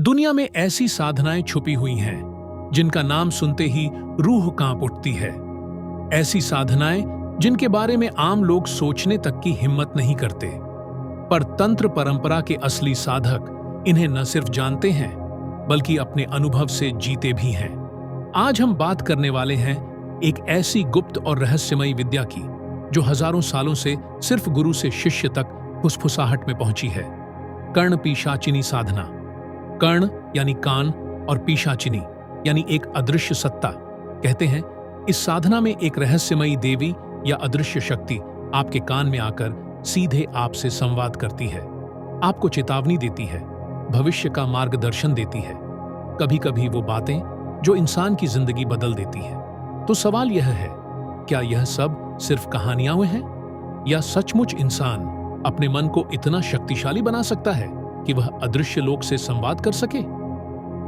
दुनिया में ऐसी साधनाएं छुपी हुई हैं जिनका नाम सुनते ही रूह कांप उठती है। ऐसी साधनाएं जिनके बारे में आम लोग सोचने तक की हिम्मत नहीं करते, पर तंत्र परंपरा के असली साधक इन्हें न सिर्फ जानते हैं बल्कि अपने अनुभव से जीते भी हैं। आज हम बात करने वाले हैं एक ऐसी गुप्त और रहस्यमयी विद्या की जो हजारों सालों से सिर्फ गुरु से शिष्य तक फुसफुसाहट में पहुंची है। कर्ण पिशाचिनी साधना। कर्ण यानी कान और पिशाचिनी यानी एक अदृश्य सत्ता। कहते हैं इस साधना में एक रहस्यमयी देवी या अदृश्य शक्ति आपके कान में आकर सीधे आपसे संवाद करती है, आपको चेतावनी देती है, भविष्य का मार्गदर्शन देती है, कभी कभी वो बातें जो इंसान की जिंदगी बदल देती है। तो सवाल यह है, क्या यह सब सिर्फ कहानियां हैं या सचमुच इंसान अपने मन को इतना शक्तिशाली बना सकता है कि वह अदृश्य लोक से संवाद कर सके?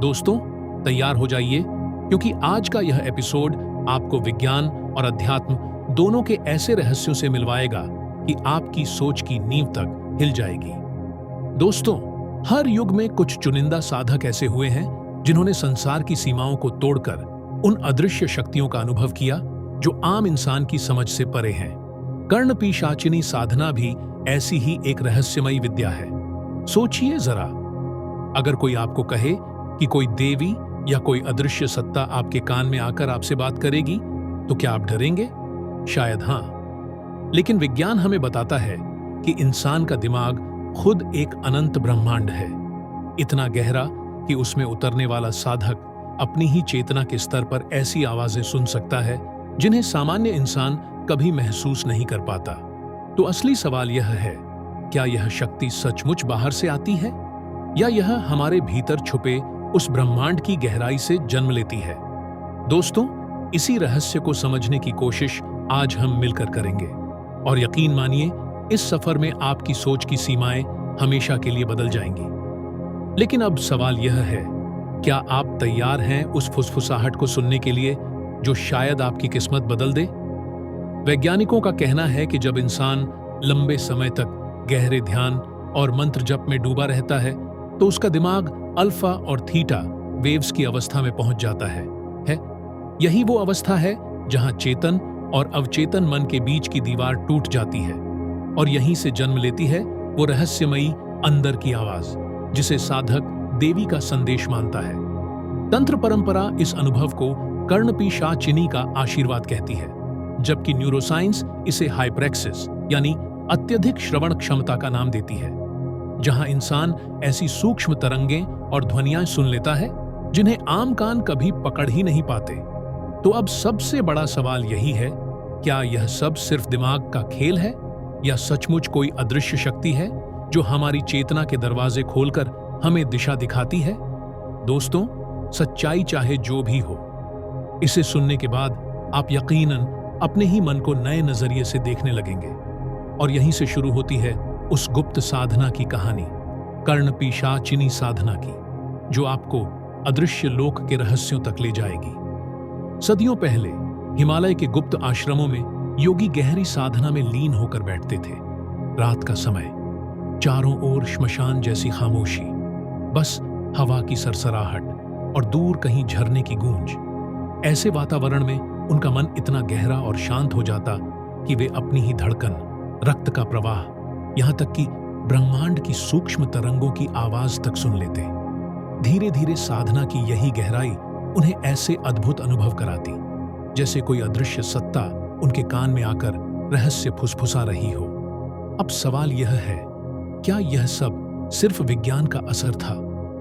दोस्तों, तैयार हो जाइए, क्योंकि आज का यह एपिसोड आपको विज्ञान और अध्यात्म दोनों के ऐसे रहस्यों से मिलवाएगा कि आपकी सोच की नींव तक हिल जाएगी। दोस्तों, हर युग में कुछ चुनिंदा साधक ऐसे हुए हैं जिन्होंने संसार की सीमाओं को तोड़कर उन अदृश्य शक्तियों का अनुभव किया जो आम इंसान की समझ से परे हैं। कर्ण पिशाचिनी साधना भी ऐसी ही एक रहस्यमयी विद्या है। सोचिए जरा, अगर कोई आपको कहे कि कोई देवी या कोई अदृश्य सत्ता आपके कान में आकर आपसे बात करेगी, तो क्या आप डरेंगे? शायद हाँ। लेकिन विज्ञान हमें बताता है कि इंसान का दिमाग खुद एक अनंत ब्रह्मांड है, इतना गहरा कि उसमें उतरने वाला साधक अपनी ही चेतना के स्तर पर ऐसी आवाजें सुन सकता है जिन्हें सामान्य इंसान कभी महसूस नहीं कर पाता। तो असली सवाल यह है, क्या यह शक्ति सचमुच बाहर से आती है या यह हमारे भीतर छुपे उस ब्रह्मांड की गहराई से जन्म लेती है? दोस्तों, इसी रहस्य को समझने की कोशिश आज हम मिलकर करेंगे, और यकीन मानिए, इस सफर में आपकी सोच की सीमाएं हमेशा के लिए बदल जाएंगी। लेकिन अब सवाल यह है, क्या आप तैयार हैं उस फुसफुसाहट को सुनने के लिए जो शायद आपकी किस्मत बदल दे? वैज्ञानिकों का कहना है कि जब इंसान लंबे समय तक गहरे ध्यान और मंत्र जप में डूबा रहता है तो उसका दिमाग अल्फा और थीटा वेव्स की अवस्था में पहुंच जाता है। यही वो अवस्था है जहां चेतन और अवचेतन मन के बीच की दीवार टूट जाती है, और यहीं से जन्म लेती है वो रहस्यमयी अंदर की आवाज जिसे साधक देवी का संदेश मानता है। तंत्र परंपरा इस अनुभव को कर्ण पिशाचिनी का आशीर्वाद कहती है, जबकि न्यूरोसाइंस इसे हाइपरेक्सिस यानी अत्यधिक श्रवण क्षमता का नाम देती है, जहां इंसान ऐसी सूक्ष्म तरंगें और ध्वनियां सुन लेता है जिन्हें आम कान कभी पकड़ ही नहीं पाते। तो अब सबसे बड़ा सवाल यही है, क्या यह सब सिर्फ दिमाग का खेल है या सचमुच कोई अदृश्य शक्ति है जो हमारी चेतना के दरवाजे खोलकर हमें दिशा दिखाती है? दोस्तों, सच्चाई चाहे जो भी हो, इसे सुनने के बाद आप यकीनन अपने ही मन को नए नजरिए से देखने लगेंगे। और यहीं से शुरू होती है उस गुप्त साधना की कहानी, कर्ण पिशाचिनी साधना की, जो आपको अदृश्य लोक के रहस्यों तक ले जाएगी। सदियों पहले हिमालय के गुप्त आश्रमों में योगी गहरी साधना में लीन होकर बैठते थे। रात का समय, चारों ओर श्मशान जैसी खामोशी, बस हवा की सरसराहट और दूर कहीं झरने की गूंज। ऐसे वातावरण में उनका मन इतना गहरा और शांत हो जाता कि वे अपनी ही धड़कन, रक्त का प्रवाह, यहां तक कि ब्रह्मांड की सूक्ष्म तरंगों की आवाज तक सुन लेते। धीरे धीरे साधना की यही गहराई उन्हें ऐसे अद्भुत अनुभव कराती जैसे कोई अदृश्य सत्ता उनके कान में आकर रहस्य फुसफुसा रही हो। अब सवाल यह है, क्या यह सब सिर्फ विज्ञान का असर था,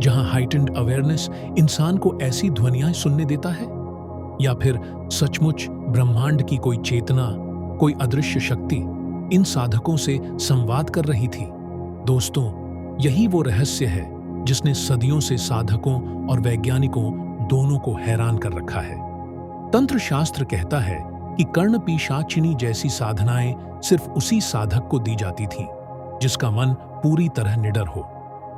जहां हाइटेंड अवेयरनेस इंसान को ऐसी ध्वनियां सुनने देता है, या फिर सचमुच ब्रह्मांड की कोई चेतना, कोई अदृश्य शक्ति इन साधकों से संवाद कर रही थी? दोस्तों, यही वो रहस्य है जिसने सदियों से साधकों और वैज्ञानिकों दोनों को हैरान कर रखा है। तंत्र शास्त्र कहता है कि कर्ण पिशाचिनी जैसी साधनाएं सिर्फ उसी साधक को दी जाती थीं जिसका मन पूरी तरह निडर हो,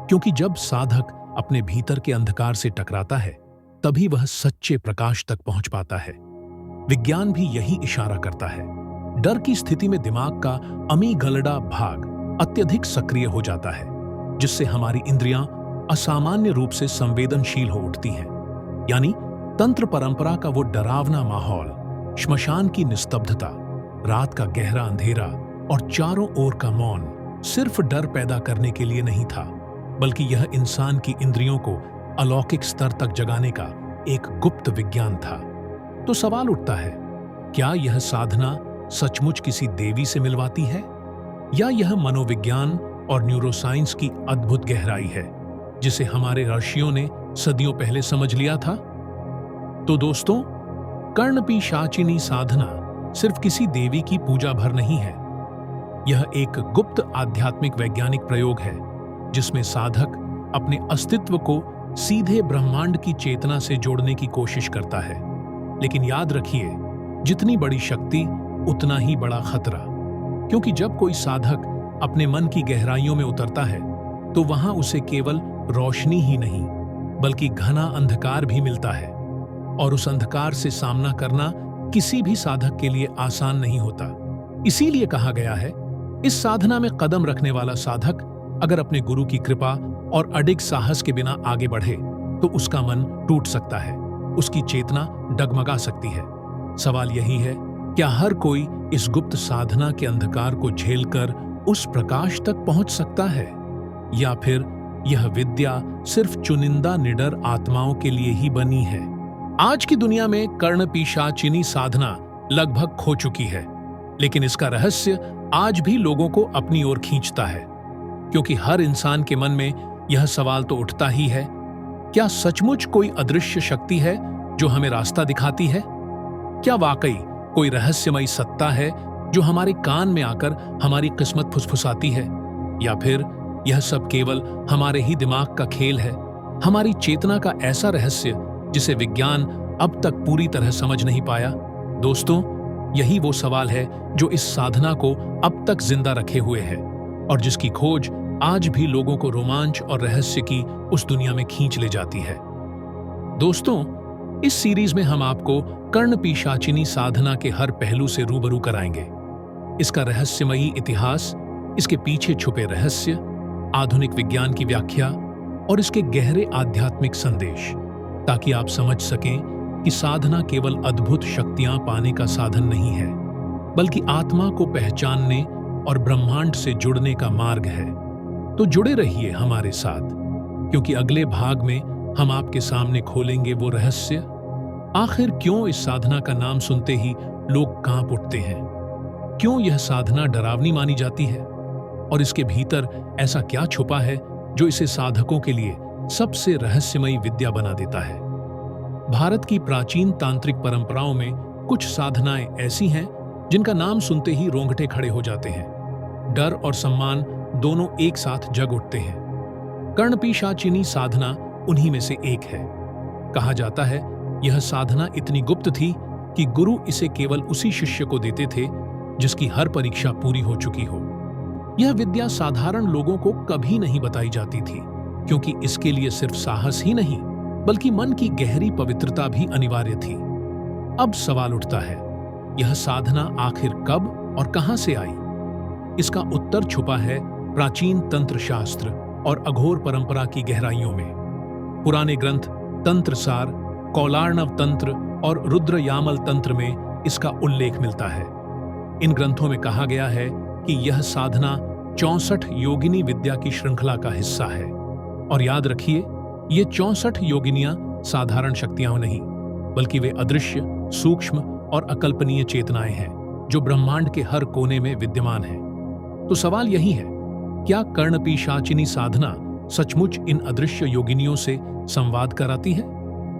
क्योंकि जब साधक अपने भीतर के अंधकार से टकराता है तभी वह सच्चे प्रकाश तक पहुंच पाता है। विज्ञान भी यही इशारा करता है। डर की स्थिति में दिमाग का अमीगडाला भाग अत्यधिक सक्रिय हो जाता है, जिससे हमारी इंद्रियां असामान्य रूप से संवेदनशील हो उठती हैं। यानी तंत्र परंपरा का वो डरावना माहौल, श्मशान की निस्तब्धता, रात का गहरा अंधेरा और चारों ओर का मौन सिर्फ डर पैदा करने के लिए नहीं था, बल्कि यह इंसान की इंद्रियों को अलौकिक स्तर तक जगाने का एक गुप्त विज्ञान था। तो सवाल उठता है, क्या यह साधना सचमुच किसी देवी से मिलवाती है, या यह मनोविज्ञान और न्यूरोसाइंस की अद्भुत गहराई है जिसे हमारे ऋषियों ने सदियों पहले समझ लिया था? तो दोस्तों, कर्णपिशाचिनी साधना सिर्फ किसी देवी की पूजा भर नहीं है। यह एक गुप्त आध्यात्मिक वैज्ञानिक प्रयोग है जिसमें साधक अपने अस्तित्व को सीधे ब्रह्मांड की चेतना से जोड़ने की कोशिश करता है। लेकिन याद रखिए, जितनी बड़ी शक्ति उतना ही बड़ा खतरा, क्योंकि जब कोई साधक अपने मन की गहराइयों में उतरता है तो वहां उसे केवल रोशनी ही नहीं बल्कि घना अंधकार भी मिलता है, और उस अंधकार से सामना करना किसी भी साधक के लिए आसान नहीं होता। इसीलिए कहा गया है, इस साधना में कदम रखने वाला साधक अगर अपने गुरु की कृपा और अडिग साहस के बिना आगे बढ़े तो उसका मन टूट सकता है, उसकी चेतना डगमगा सकती है। सवाल यही है, क्या हर कोई इस गुप्त साधना के अंधकार को झेलकर उस प्रकाश तक पहुंच सकता है, या फिर यह विद्या सिर्फ चुनिंदा निडर आत्माओं के लिए ही बनी है? आज की दुनिया में कर्णपिशाचिनी साधना लगभग खो चुकी है, लेकिन इसका रहस्य आज भी लोगों को अपनी ओर खींचता है, क्योंकि हर इंसान के मन में यह सवाल तो उठता ही है, क्या सचमुच कोई अदृश्य शक्ति है जो हमें रास्ता दिखाती है? क्या वाकई कोई रहस्यमयी सत्ता है जो हमारे कान में आकर हमारी किस्मत फुसफुसाती है, या फिर यह सब केवल हमारे ही दिमाग का खेल है, हमारी चेतना का ऐसा रहस्य जिसे विज्ञान अब तक पूरी तरह समझ नहीं पाया? दोस्तों, यही वो सवाल है जो इस साधना को अब तक जिंदा रखे हुए है और जिसकी खोज आज भी लोगों को रोमांच और रहस्य की उस दुनिया में खींच ले जाती है। दोस्तों, इस सीरीज में हम आपको कर्णपिशाचिनी साधना के हर पहलू से रूबरू कराएंगे। इसका रहस्यमयी इतिहास, इसके पीछे छुपे रहस्य, आधुनिक विज्ञान की व्याख्या और इसके गहरे आध्यात्मिक संदेश, ताकि आप समझ सकें कि साधना केवल अद्भुत शक्तियां पाने का साधन नहीं है, बल्कि आत्मा को पहचानने और ब्रह्मांड से जुड़ने का मार्ग है। तो जुड़े रहिए हमारे साथ, क्योंकि अगले भाग में हम आपके सामने खोलेंगे वो रहस्य। आखिर क्यों इस साधना का नाम सुनते ही लोग कांप उठते हैं? क्यों यह साधना डरावनी मानी जाती है? और इसके भीतर ऐसा क्या छुपा है जो इसे साधकों के लिए सबसे रहस्यमयी विद्या बना देता है? भारत की प्राचीन तांत्रिक परंपराओं में कुछ साधनाएं ऐसी हैं जिनका नाम सुनते ही रोंगटे खड़े हो जाते हैं। डर और सम्मान दोनों एक साथ जग उठते हैं। कर्णपिशाचिनी साधना उन्हीं में से एक है। कहा जाता है, यह साधना इतनी गुप्त थी कि गुरु इसे केवल उसी शिष्य को देते थे जिसकी हर परीक्षा पूरी हो चुकी हो। यह विद्या साधारण लोगों को कभी नहीं बताई जाती थी, क्योंकि इसके लिए सिर्फ साहस ही नहीं बल्कि मन की गहरी पवित्रता भी अनिवार्य थी। अब सवाल उठता है, यह साधना आखिर कब और कहां से आई? इसका उत्तर छुपा है प्राचीन तंत्र शास्त्र और अघोर परंपरा की गहराइयों में। पुराने ग्रंथ तंत्रसार, कौलार्णव तंत्र और रुद्रयामल तंत्र में इसका उल्लेख मिलता है। इन ग्रंथों में कहा गया है कि यह साधना 64 योगिनी विद्या की श्रृंखला का हिस्सा है। और याद रखिए, ये 64 योगिनियां साधारण शक्तियां नहीं, बल्कि वे अदृश्य, सूक्ष्म और अकल्पनीय चेतनाएं हैं जो ब्रह्मांड के हर कोने में विद्यमान हैं। तो सवाल यही है, क्या कर्णपिशाचिनी साधना सचमुच इन अदृश्य योगिनियों से संवाद कराती है,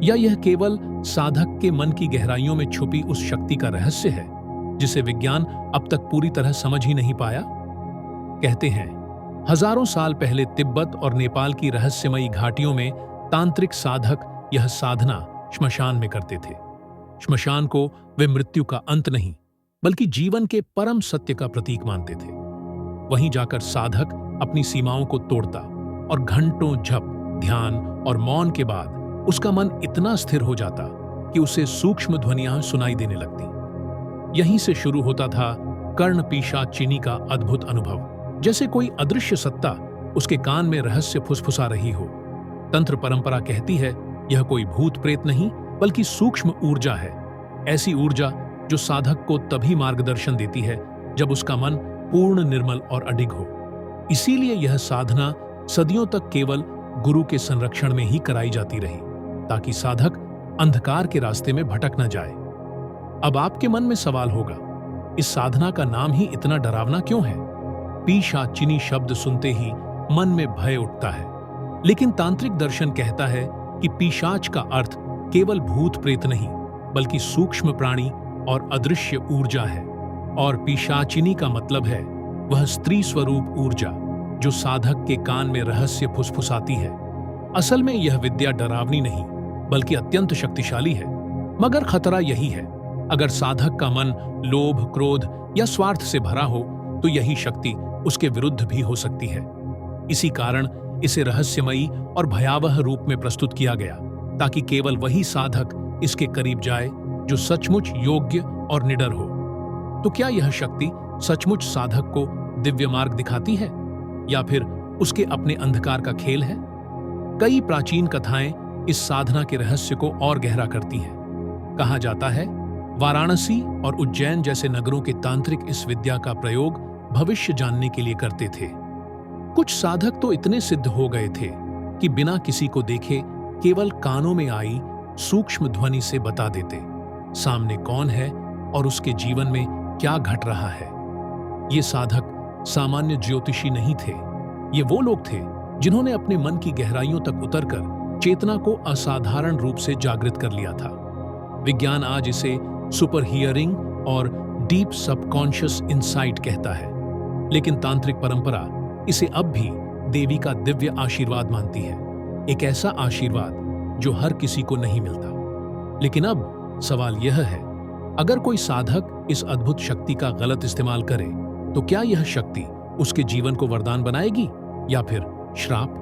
या यह केवल साधक के मन की गहराइयों में छुपी उस शक्ति का रहस्य है जिसे विज्ञान अब तक पूरी तरह समझ ही नहीं पाया? कहते हैं, हजारों साल पहले तिब्बत और नेपाल की रहस्यमयी घाटियों में तांत्रिक साधक यह साधना श्मशान में करते थे। श्मशान को वे मृत्यु का अंत नहीं बल्कि जीवन के परम सत्य का प्रतीक मानते थे। वहीं जाकर साधक अपनी सीमाओं को तोड़ता और घंटों जप, ध्यान और मौन के बाद उसका मन इतना स्थिर हो जाता कि उसे सूक्ष्म ध्वनियां सुनाई देने लगती। यहीं से शुरू होता था कर्णपिशाचिनी का अद्भुत अनुभव, जैसे कोई अदृश्य सत्ता उसके कान में रहस्य फुसफुसा रही हो। तंत्र परंपरा कहती है यह कोई भूत प्रेत नहीं बल्कि सूक्ष्म ऊर्जा है, ऐसी ऊर्जा जो साधक को तभी मार्गदर्शन देती है जब उसका मन पूर्ण निर्मल और अडिग हो। इसीलिए यह साधना सदियों तक केवल गुरु के संरक्षण में ही कराई जाती रही, ताकि साधक अंधकार के रास्ते में भटक न जाए। अब आपके मन में सवाल होगा, इस साधना का नाम ही इतना डरावना क्यों है? पिशाचिनी शब्द सुनते ही मन में भय उठता है, लेकिन तांत्रिक दर्शन कहता है कि पिशाच का अर्थ केवल भूत प्रेत नहीं बल्कि सूक्ष्म प्राणी और अदृश्य ऊर्जा है, और पिशाचिनी का मतलब है वह स्त्री स्वरूप ऊर्जा जो साधक के कान में रहस्य फुसफुसाती है। असल में यह विद्या डरावनी नहीं बल्कि अत्यंत शक्तिशाली है, मगर खतरा यही है, अगर साधक का मन लोभ, क्रोध या स्वार्थ से भरा हो तो यही शक्ति उसके विरुद्ध भी हो सकती है। इसी कारण इसे रहस्यमयी और भयावह रूप में प्रस्तुत किया गया, ताकि केवल वही साधक इसके करीब जाए जो सचमुच योग्य और निडर हो। तो क्या यह शक्ति सचमुच साधक को दिव्य मार्ग दिखाती है या फिर उसके अपने अंधकार का खेल है? कई प्राचीन कथाएं इस साधना के रहस्य को और गहरा करती हैं। कहा जाता है वाराणसी और उज्जैन जैसे नगरों के तांत्रिक इस विद्या का प्रयोग भविष्य जानने के लिए करते थे। कुछ साधक तो इतने सिद्ध हो गए थे कि बिना किसी को देखे केवल कानों में आई सूक्ष्म ध्वनि से बता देते सामने कौन है और उसके जीवन में क्या घट रहा है। ये साधक सामान्य ज्योतिषी नहीं थे, ये वो लोग थे जिन्होंने अपने मन की गहराइयों तक उतरकर चेतना को असाधारण रूप से जागृत कर लिया था। विज्ञान आज इसे सुपर हियरिंग और डीप सबकॉन्शियस इंसाइट कहता है, लेकिन तांत्रिक परंपरा इसे अब भी देवी का दिव्य आशीर्वाद मानती है, एक ऐसा आशीर्वाद जो हर किसी को नहीं मिलता। लेकिन अब सवाल यह है, अगर कोई साधक इस अद्भुत शक्ति का गलत इस्तेमाल करे तो क्या यह शक्ति उसके जीवन को वरदान बनाएगी या फिर श्राप?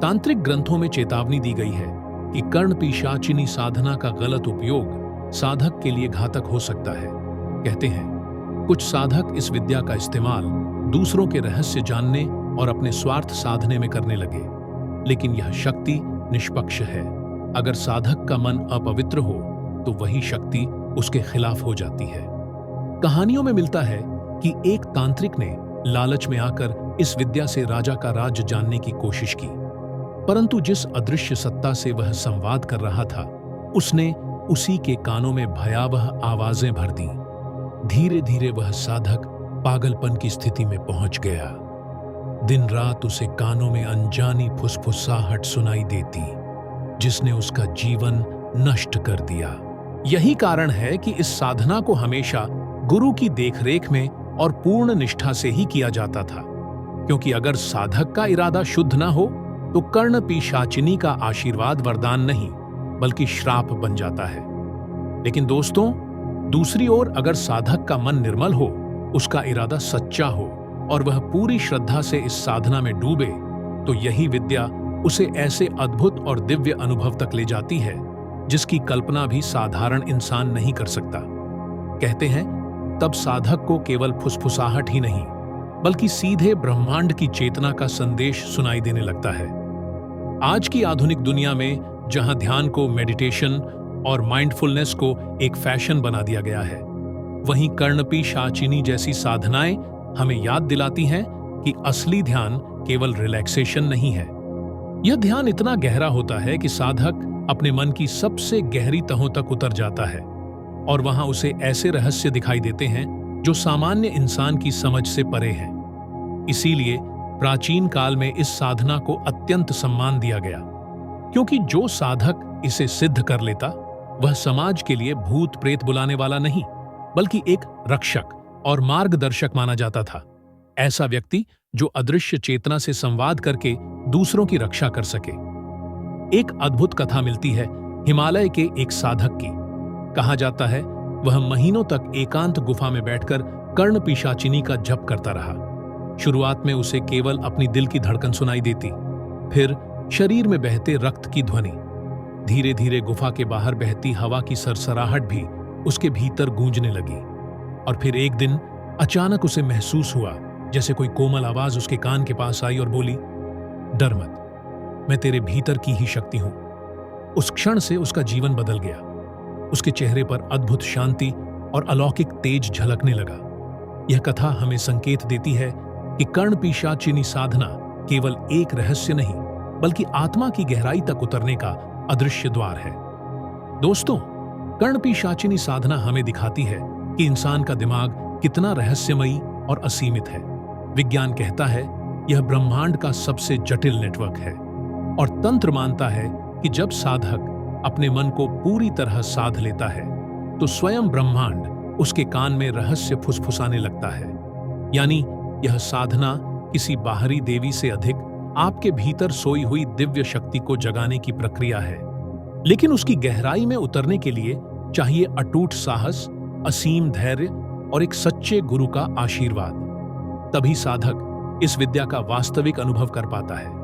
तांत्रिक ग्रंथों में चेतावनी दी गई है कि कर्ण पिशाचिनी साधना का गलत उपयोग साधक के लिए घातक हो सकता है। कहते हैं कुछ साधक इस विद्या का इस्तेमाल दूसरों के रहस्य जानने और अपने स्वार्थ साधने में करने लगे, लेकिन यह शक्ति निष्पक्ष है। अगर साधक का मन अपवित्र हो तो वही शक्ति उसके खिलाफ हो जाती है। कहानियों में मिलता है कि एक तांत्रिक ने लालच में आकर इस विद्या से राजा का राज्य जानने की कोशिश की, परंतु जिस अदृश्य सत्ता से वह संवाद कर रहा था उसने उसी के कानों में भयावह आवाजें भर दी। धीरे धीरे वह साधक पागलपन की स्थिति में पहुंच गया। दिन रात उसे कानों में अनजानी फुसफुसाहट सुनाई देती जिसने उसका जीवन नष्ट कर दिया। यही कारण है कि इस साधना को हमेशा गुरु की देखरेख में और पूर्ण निष्ठा से ही किया जाता था, क्योंकि अगर साधक का इरादा शुद्ध न हो तो कर्ण पिशाचिनी का आशीर्वाद वरदान नहीं बल्कि श्राप बन जाता है। लेकिन दोस्तों, दूसरी ओर अगर साधक का मन निर्मल हो, उसका इरादा सच्चा हो और वह पूरी श्रद्धा से इस साधना में डूबे, तो यही विद्या उसे ऐसे अद्भुत और दिव्य अनुभव तक ले जाती है जिसकी कल्पना भी साधारण इंसान नहीं कर सकता। कहते हैं तब साधक को केवल फुसफुसाहट ही नहीं बल्कि सीधे ब्रह्मांड की चेतना का संदेश सुनाई देने लगता है। आज की आधुनिक दुनिया में जहां ध्यान को, मेडिटेशन और माइंडफुलनेस को एक फैशन बना दिया गया है, वहीं कर्ण पिशाचिनी जैसी साधनाएं हमें याद दिलाती हैं कि असली ध्यान केवल रिलैक्सेशन नहीं है। यह ध्यान इतना गहरा होता है कि साधक अपने मन की सबसे गहरी तहों तक उतर जाता है और वहां उसे ऐसे रहस्य दिखाई देते हैं जो सामान्य इंसान की समझ से परे हैं। इसीलिए प्राचीन काल में इस साधना को अत्यंत सम्मान दिया गया, क्योंकि जो साधक इसे सिद्ध कर लेता वह समाज के लिए भूत प्रेत बुलाने वाला नहीं बल्कि एक रक्षक और मार्गदर्शक माना जाता था। ऐसा व्यक्ति जो अदृश्य चेतना से संवाद करके दूसरों की रक्षा कर सके। एक अद्भुत कथा मिलती है हिमालय के एक साधक की। कहा जाता है वह महीनों तक एकांत गुफा में बैठकर कर्ण पिशाचिनी का जप करता रहा। शुरुआत में उसे केवल अपनी दिल की धड़कन सुनाई देती, फिर शरीर में बहते रक्त की ध्वनि, धीरे धीरे गुफा के बाहर बहती हवा की सरसराहट भी उसके भीतर गूंजने लगी। और फिर एक दिन अचानक उसे महसूस हुआ जैसे कोई कोमल आवाज उसके कान के पास आई और बोली, डर मत, मैं तेरे भीतर की ही शक्ति हूं। उस क्षण से उसका जीवन बदल गया। उसके चेहरे पर अद्भुत शांति और अलौकिक तेज झलकने लगा। यह कथा हमें संकेत देती है कि कर्णपिशाचिनी साधना केवल एक रहस्य नहीं, बल्कि आत्मा की गहराई तक उतरने का अदृश्य द्वार है। दोस्तों, कर्णपिशाचिनी साधना हमें दिखाती है कि इंसान का दिमाग कितना रहस्यमयी और असीमित है। विज्ञान कहता है यह ब्रह्मांड का सबसे जटिल नेटवर्क है, और तंत्र मानता है कि जब साधक अपने मन को पूरी तरह साध लेता है तो स्वयं ब्रह्मांड उसके कान में रहस्य फुसफुसाने लगता है। यानी यह साधना किसी बाहरी देवी से अधिक आपके भीतर सोई हुई दिव्य शक्ति को जगाने की प्रक्रिया है। लेकिन उसकी गहराई में उतरने के लिए चाहिए अटूट साहस, असीम धैर्य और एक सच्चे गुरु का आशीर्वाद। तभी साधक इस विद्या का वास्तविक अनुभव कर पाता है।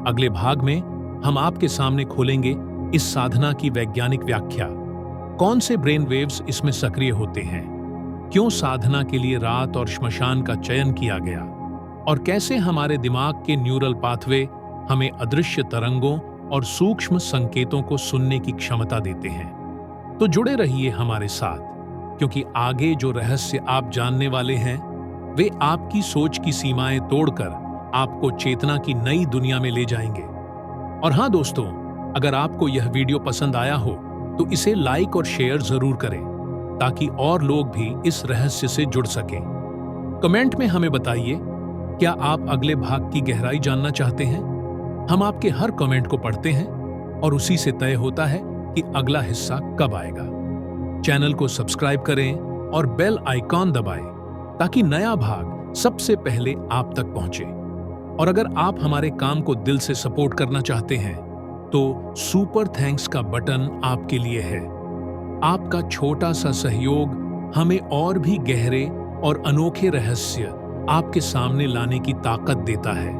अगले भाग में हम आपके सामने खोलेंगे इस साधना की वैज्ञानिक व्याख्या, कौन से ब्रेन वेव्स इसमें सक्रिय होते हैं, क्यों साधना के लिए रात और श्मशान का चयन किया गया, और कैसे हमारे दिमाग के न्यूरल पाथवे हमें अदृश्य तरंगों और सूक्ष्म संकेतों को सुनने की क्षमता देते हैं। तो जुड़े रहिए हमारे साथ, क्योंकि आगे जो रहस्य आप जानने वाले हैं वे आपकी सोच की सीमाएं तोड़कर आपको चेतना की नई दुनिया में ले जाएंगे। और हाँ दोस्तों, अगर आपको यह वीडियो पसंद आया हो तो इसे लाइक और शेयर जरूर करें, ताकि और लोग भी इस रहस्य से जुड़ सकें। कमेंट में हमें बताइए, क्या आप अगले भाग की गहराई जानना चाहते हैं? हम आपके हर कमेंट को पढ़ते हैं और उसी से तय होता है कि अगला हिस्सा कब आएगा। चैनल को सब्सक्राइब करें और बेल आइकॉन दबाएं, ताकि नया भाग सबसे पहले आप तक पहुंचे। और अगर आप हमारे काम को दिल से सपोर्ट करना चाहते हैं तो सुपर थैंक्स का बटन आपके लिए है। आपका छोटा सा सहयोग हमें और भी गहरे और अनोखे रहस्य आपके सामने लाने की ताकत देता है।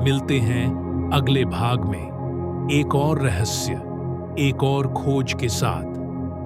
मिलते हैं अगले भाग में एक और रहस्य, एक और खोज के साथ।